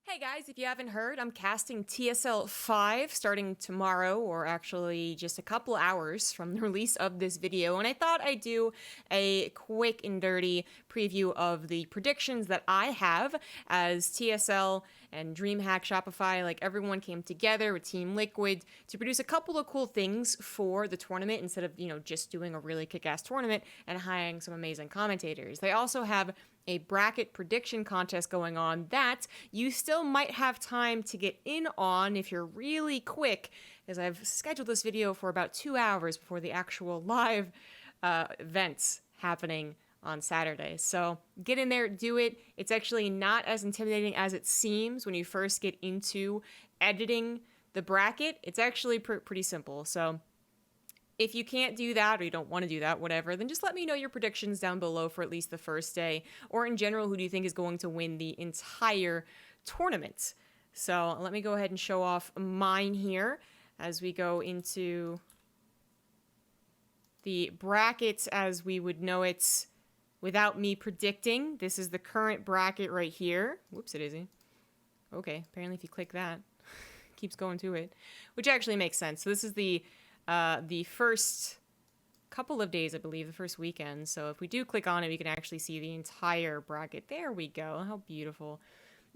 Hey guys, if you haven't heard, I'm casting TSL5 starting tomorrow, or actually just a couple hours from the release of this video, and I thought I'd do a quick and dirty preview of the predictions that I have as TSL and DreamHack Shopify, like everyone came together with Team Liquid to produce a couple of cool things for the tournament instead of, just doing a really kick-ass tournament and hiring some amazing commentators. They also have a bracket prediction contest going on that you still might have time to get in on if you're really quick, as I've scheduled this video for about 2 hours before the actual live events happening on Saturday. So get in there, do it. It's actually not as intimidating as it seems when you first get into editing the bracket. It's actually pretty simple. So if you can't do that or you don't want to do that, whatever, then just let me know your predictions down below for at least the first day. Or in general, who do you think is going to win the entire tournament? So let me go ahead and show off mine here as we go into the brackets as we would know it without me predicting. This is the current bracket right here. Whoops, it isn't. Okay, apparently if you click that, it keeps going to it, which actually makes sense. So this is the first couple of days, I believe, the first weekend. So if we do click on it, we can actually see the entire bracket. There we go. How beautiful.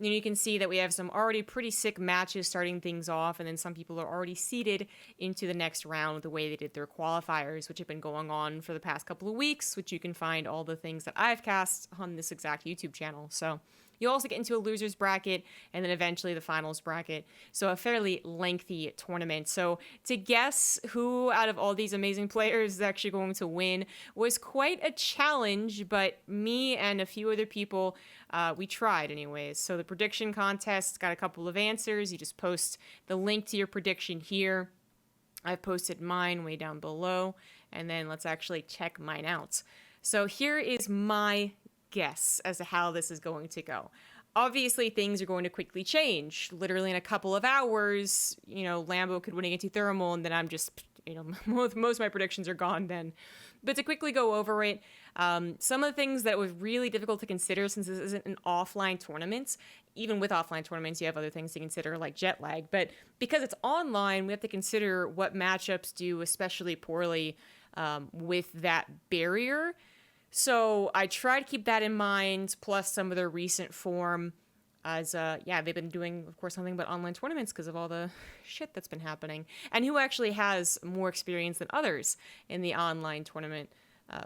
You can see that we have some already pretty sick matches starting things off, and then some people are already seeded into the next round with the way they did their qualifiers, which have been going on for the past couple of weeks, which you can find all the things that I've cast on this exact YouTube channel. So you'll also get into a loser's bracket and then eventually the finals bracket. So a fairly lengthy tournament. So to guess who out of all these amazing players is actually going to win was quite a challenge, but me and a few other people, we tried anyways. So the prediction contest got a couple of answers. You just post the link to your prediction here. I've posted mine way down below, and then let's actually check mine out. So here is my guess as to how this is going to go. Obviously, things are going to quickly change. Literally in a couple of hours, Lambo could win against Thermal, and then I'm just, most of my predictions are gone then. But to quickly go over it, some of the things that was really difficult to consider since this isn't an offline tournament. Even with offline tournaments, you have other things to consider like jet lag. But because it's online, we have to consider what matchups do especially poorly with that barrier. So I try to keep that in mind, plus some of their recent form, as, they've been doing, of course, nothing but online tournaments because of all the shit that's been happening, and who actually has more experience than others in the online tournament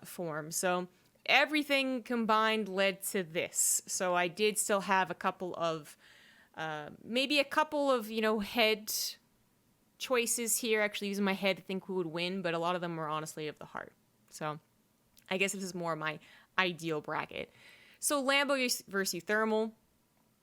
form. So everything combined led to this. So I did still have a couple of, head choices here, actually using my head to think who would win, but a lot of them were honestly of the heart. So I guess this is more my ideal bracket. So Lambo versus Thermal.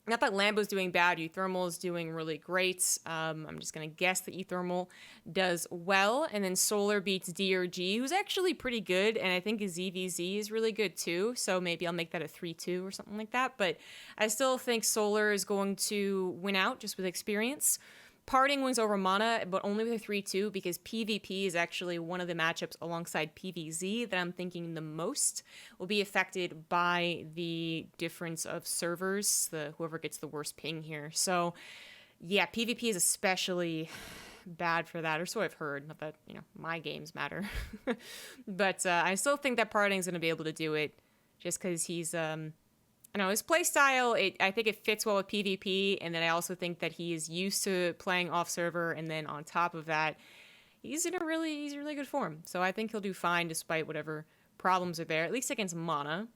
Not that Lambo's doing bad, Thermal is doing really great. I'm just going to guess that Thermal does well. And then Solar beats DRG, who's actually pretty good. And I think ZVZ is really good too. So maybe I'll make that a 3-2 or something like that. But I still think Solar is going to win out just with experience. Parting wins over Mana, but only with a 3-2 because PvP is actually one of the matchups alongside PvZ that I'm thinking the most will be affected by the difference of servers, whoever gets the worst ping here. So, yeah, PvP is especially bad for that, or so I've heard. Not that, my games matter. But I still think that Parting's going to be able to do it just because he's... his playstyle, I think it fits well with PvP, and then I also think that he is used to playing off-server, and then on top of that, he's in really good form. So I think he'll do fine despite whatever problems are there, at least against Mana.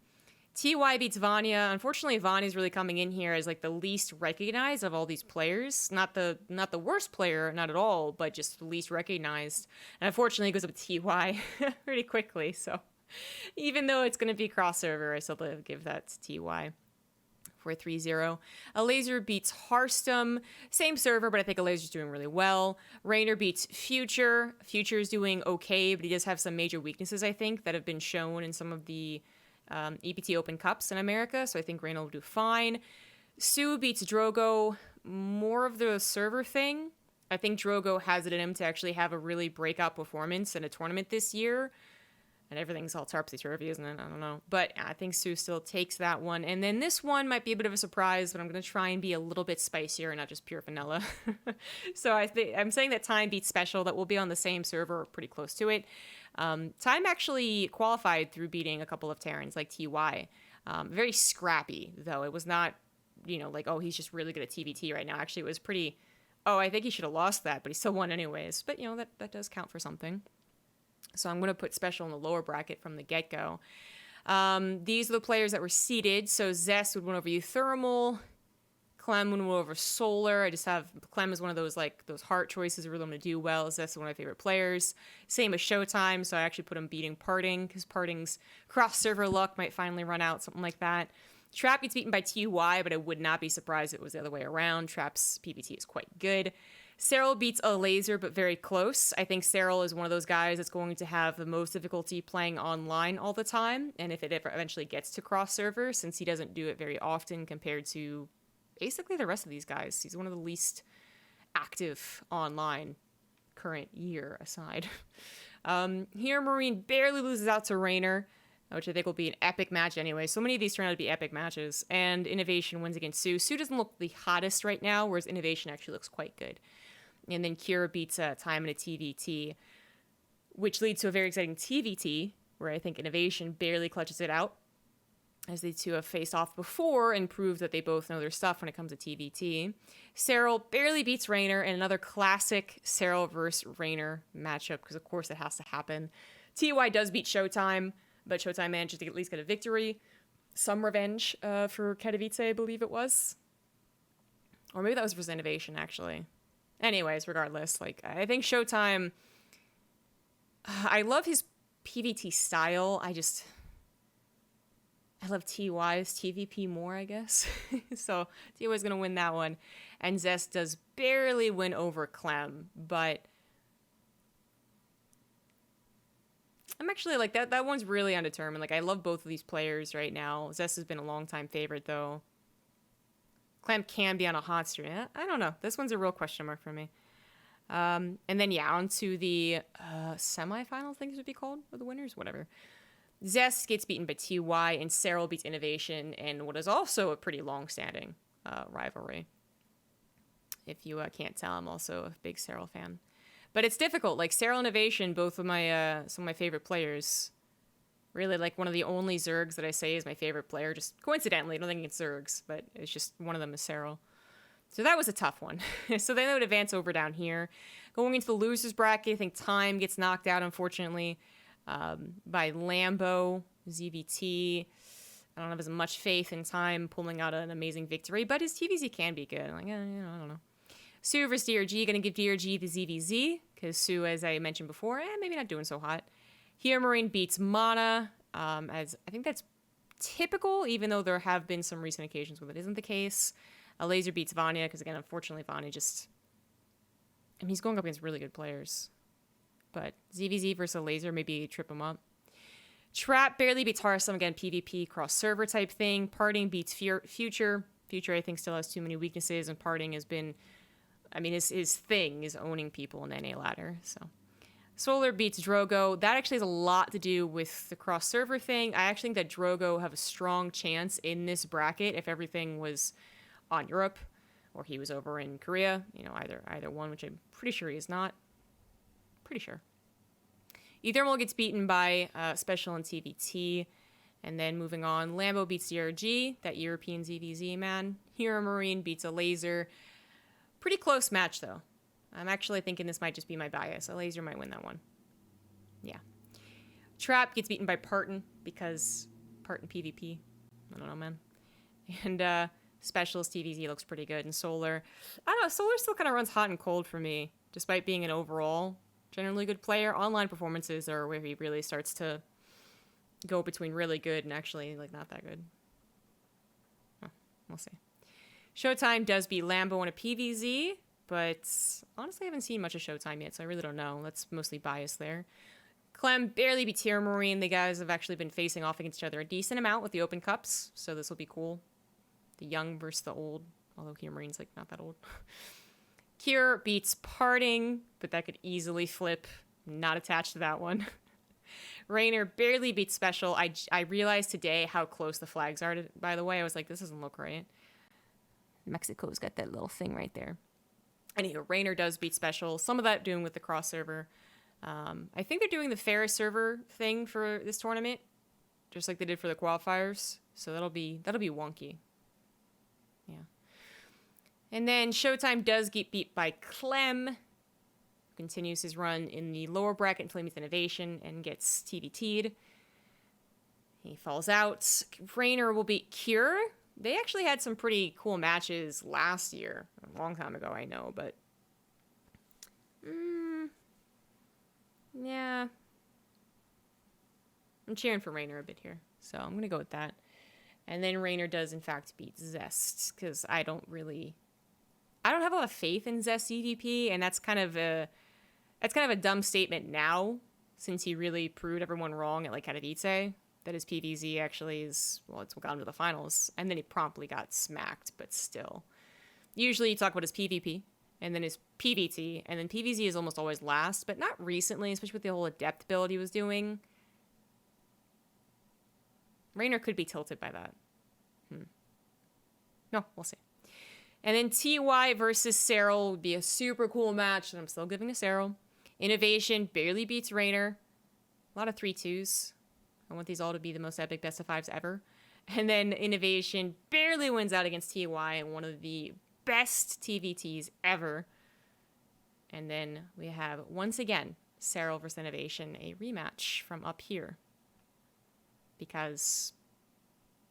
TY beats Vanya. Unfortunately, Vanya's really coming in here as like the least recognized of all these players. Not the worst player, not at all, but just the least recognized. And unfortunately, it goes up to TY pretty quickly, so... Even though it's going to be cross-server, I still give that to TY for a 3-0. Alazer beats Hearthstone. Same server, but I think Alazer's doing really well. Raynor beats Future. Future's doing okay, but he does have some major weaknesses, I think, that have been shown in some of the EPT Open Cups in America, so I think Raynor will do fine. Sue beats Drogo. More of the server thing. I think Drogo has it in him to actually have a really breakout performance in a tournament this year. And everything's all topsy-turvy, isn't it? I don't know. But I think Sue still takes that one. And then this one might be a bit of a surprise, but I'm going to try and be a little bit spicier and not just pure vanilla. So I'm saying that Time beats Special. That will be on the same server or pretty close to it. Time actually qualified through beating a couple of Terrans like TY. Very scrappy, though. It was not, like, oh, he's just really good at TVT right now. Actually, it was pretty, oh, I think he should have lost that, but he still won anyways. But, that does count for something. So I'm going to put Special in the lower bracket from the get-go. These are the players that were seeded. So Zest would win over Euthermal. Clem would win over Solar. I just have Clem is one of those those heart choices really want to do well. Zest is one of my favorite players. Same as Showtime. So I actually put him beating Parting because Parting's cross-server luck might finally run out, something like that. Trap gets beaten by TY, but I would not be surprised if it was the other way around. Trap's PvT is quite good. Cyril beats a Laser, but very close. I think Cyril is one of those guys that's going to have the most difficulty playing online all the time. And if it ever eventually gets to cross-server, since he doesn't do it very often compared to basically the rest of these guys, he's one of the least active online, current year aside. Here, Marine barely loses out to Raynor, which I think will be an epic match anyway. So many of these turn out to be epic matches. And Innovation wins against Sue. Sue doesn't look the hottest right now, whereas Innovation actually looks quite good. And then Kira beats Time in a TVT, which leads to a very exciting TVT, where I think Innovation barely clutches it out, as they two have faced off before and proved that they both know their stuff when it comes to TVT. Cyril barely beats Raynor in another classic Cyril versus Raynor matchup, because of course it has to happen. TY does beat Showtime, but Showtime manages to at least get a victory. Some revenge for Katowice, I believe it was. Or maybe that was versus Innovation, actually. Anyways, regardless, I think Showtime, I love his PvT style. I love TY's TVP more, I guess. So TY's going to win that one. And Zest does barely win over Clem, but I'm actually that one's really undetermined. I love both of these players right now. Zest has been a long-time favorite, though. Clem can be on a hot streak. I don't know. This one's a real question mark for me. And then, on to the semifinals, I think it would be called, or the winners, whatever. Zest gets beaten by TY, and Cyril beats Innovation in what is also a pretty long-standing rivalry. If you can't tell, I'm also a big Cyril fan. But it's difficult. Cyril and Innovation, both of my some of my favorite players. Really, one of the only Zergs that I say is my favorite player. Just coincidentally, I don't think it's Zergs, but it's just one of them is Cyril. So that was a tough one. So then they would advance over down here. Going into the losers bracket, I think Time gets knocked out, unfortunately, by Lambo, ZVT. I don't have as much faith in Time pulling out an amazing victory, but his TVZ can be good. I don't know. Sue versus DRG, going to give DRG the ZVZ, because Sue, as I mentioned before, maybe not doing so hot. Here, Marine beats Mana, as I think that's typical, even though there have been some recent occasions when that isn't the case. A Laser beats Vanya, because again, unfortunately, Vanya he's going up against really good players. But ZVZ versus a Laser, maybe trip him up. Trap barely beats Harsam, again, PvP cross-server type thing. Parting beats Future. Future, I think, still has too many weaknesses, and Parting has been, his thing is owning people in NA ladder, so. Solar beats Drogo. That actually has a lot to do with the cross-server thing. I actually think that Drogo have a strong chance in this bracket if everything was on Europe or he was over in Korea. Either one, which I'm pretty sure he is not. Pretty sure. Ethermal gets beaten by Special and TVT. And then moving on, Lambo beats DRG, that European ZVZ man. Hero Marine beats a Laser. Pretty close match, though. I'm actually thinking this might just be my bias. A Laser might win that one. Yeah. Trap gets beaten by Parton because Parton PvP. I don't know, man. And Specialist TVZ looks pretty good. And Solar, I don't know, Solar still kind of runs hot and cold for me, despite being an overall generally good player. Online performances are where he really starts to go between really good and actually not that good. Huh, we'll see. Showtime does beat Lambo in a PvZ. But honestly, I haven't seen much of Showtime yet, so I really don't know. That's mostly biased there. Clem barely beats Hero Marine. The guys have actually been facing off against each other a decent amount with the open cups, so this will be cool. The young versus the old, although Hero Marine's not that old. Kier beats Parting, but that could easily flip. Not attached to that one. Rainer barely beats Special. I realized today how close the flags are, by the way. I was like, this doesn't look right. Mexico's got that little thing right there. Anywho, Rainer does beat Special. Some of that doing with the cross server. I think they're doing the Ferris server thing for this tournament, just like they did for the qualifiers. So that'll be wonky. Yeah. And then Showtime does get beat by Clem. Continues his run in the lower bracket until he meets Innovation and gets TVT'd. He falls out. Rainer will beat Cure. They actually had some pretty cool matches last year. A long time ago, I know, but... yeah. I'm cheering for Rainer a bit here, so I'm going to go with that. And then Rainer does, in fact, beat Zest, because I don't have a lot of faith in Zest EVP, and that's kind of a dumb statement now, since he really proved everyone wrong at, like, Katowice. That his PVZ actually is, well, it's gotten to the finals, and then he promptly got smacked, but still. Usually you talk about his PvP, and then his PvT, and then PVZ is almost always last, but not recently, especially with the whole Adept build he was doing. Rainer could be tilted by that. No, we'll see. And then TY versus Serral would be a super cool match, and I'm still giving to Serral. Innovation barely beats Rainer. A lot of 3-2s. I want these all to be the most epic best of 5s ever. And then Innovation barely wins out against TY in one of the best TVTs ever. And then we have, once again, Serral versus Innovation, a rematch from up here. Because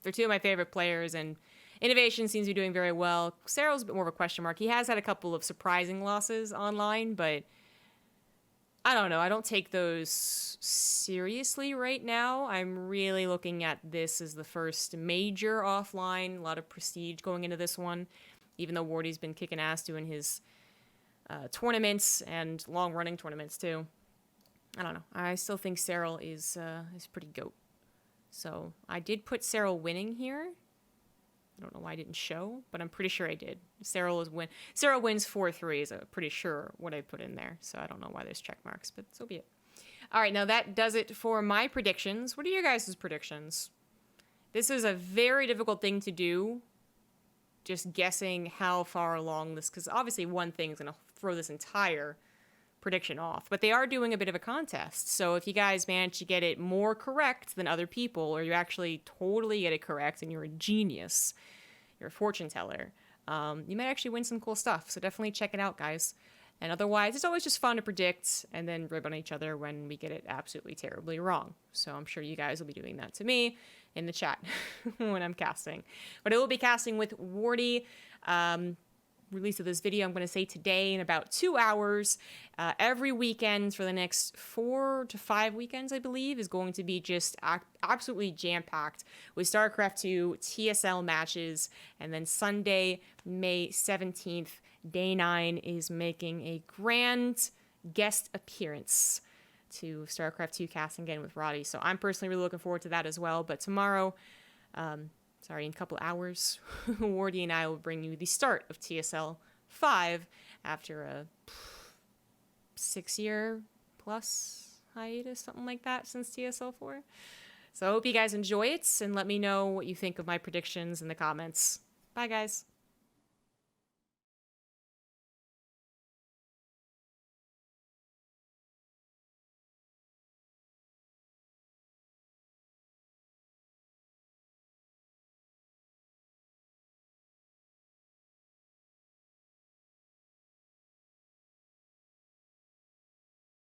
they're two of my favorite players, and Innovation seems to be doing very well. Serral's a bit more of a question mark. He has had a couple of surprising losses online, but... I don't know. I don't take those seriously right now. I'm really looking at this as the first major offline. A lot of prestige going into this one, even though Wardi's been kicking ass doing his tournaments and long-running tournaments too. I don't know. I still think Serral is pretty goat. So I did put Serral winning here. I don't know why I didn't show, but I'm pretty sure I did. Serral wins 4-3 is pretty sure what I put in there. So I don't know why there's check marks, but so be it. All right, now that does it for my predictions. What are your guys' predictions? This is a very difficult thing to do, just guessing how far along this, because obviously one thing is going to throw this entire prediction off, but they are doing a bit of a contest. So if you guys manage to get it more correct than other people, or you actually totally get it correct and you're a genius, you're a fortune teller, you might actually win some cool stuff. So definitely check it out, guys. And otherwise, it's always just fun to predict and then rib on each other when we get it absolutely terribly wrong. So I'm sure you guys will be doing that to me in the chat when I'm casting. But I will be casting with Wardi. Release of this video, I'm going to say today in about 2 hours. Every weekend for the next 4 to 5 weekends, I believe, is going to be just absolutely jam-packed with StarCraft 2 TSL matches. And then Sunday, May 17th, Day 9 is making a grand guest appearance to StarCraft 2 casting again with Roddy. So I'm personally really looking forward to that as well. But tomorrow... in a couple hours, Wardi and I will bring you the start of TSL5 after a 6-year plus hiatus, something like that, since TSL4. So I hope you guys enjoy it, and let me know what you think of my predictions in the comments. Bye, guys.